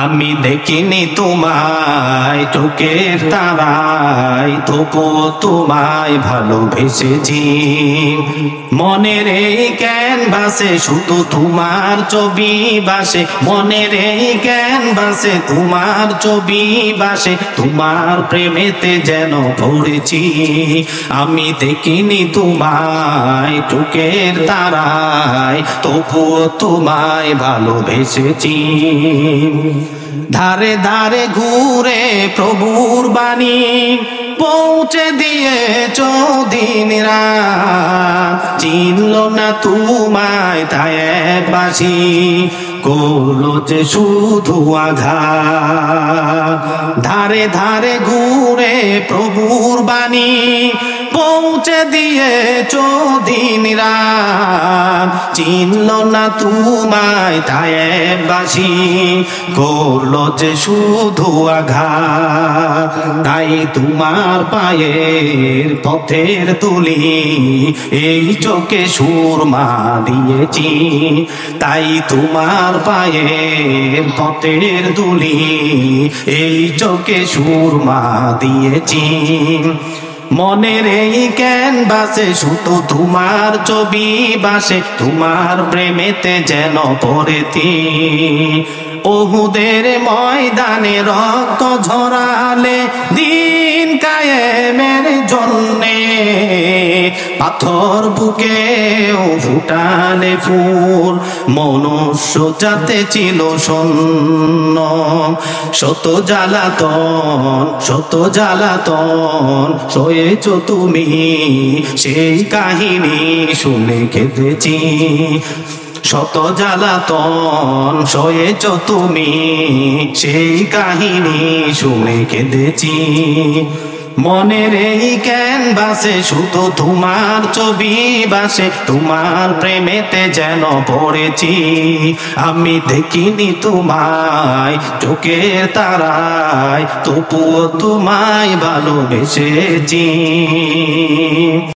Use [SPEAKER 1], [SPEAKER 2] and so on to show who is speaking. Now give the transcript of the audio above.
[SPEAKER 1] আমি দেখিনি তোমায় চোখের তারায়, তবুও তোমায় ভালোবেসেছি। মনের এই ক্যানভাসে শুধু তোমার ছবি ভাসে, মনের এই ক্যানভাসে তোমার ছবি ভাসে, তোমার প্রেমেতে যেন পড়েছি। আমি দেখিনি তোমায় চোখের তারায়, তবুও তোমায় ভালোবেসেছি। ধারে ধারে ঘুরে প্রভুর বাণী পৌঁছে দিয়েছ দিন রাত, চিনল না তোমায় তাই একবাসী করলো যে শুধু আঘাত। ধারে ধারে ঘুরে প্রভুর বাণী পৌঁছে দিয়েছ দিন রাত, চিনল না তোমায় তাই একবাসী করলো যে শুধু আঘাত। তাই তোমার পায়ের পথের তুলি এই চোখে সুরমা দিয়েছি, তাই তোমার পায়ের পথের তুলি এই চোখে সুরমা দিয়েছি। মনের এই ক্যানভাসে শুধু তোমার ছবি ভাসে, তোমার প্রেমেতে যেন পড়েছি। ওহুদের ময়দানে রক্ত ঝরালে দিন কায়েমের জন্যে, পাথর বুকেও ফুটালে ফুল মনুষ্য জাতে ছিল শূন্য। শত জ্বালাতন সয়েছ তুমি, সেই কাহিনী শুনে কেঁদেছি। শত জ্বালাতন সয়েছ তুমি, সেই কাহিনী শুনে কেঁদেছি। মনের এই ক্যানভাসে শুধু তোমার ছবি ভাসে, তোমার প্রেমেতে যেন পড়েছি। আমি দেখিনি তোমায় চোখের তারায়, তবুও তোমায় ভালোবেসেছি।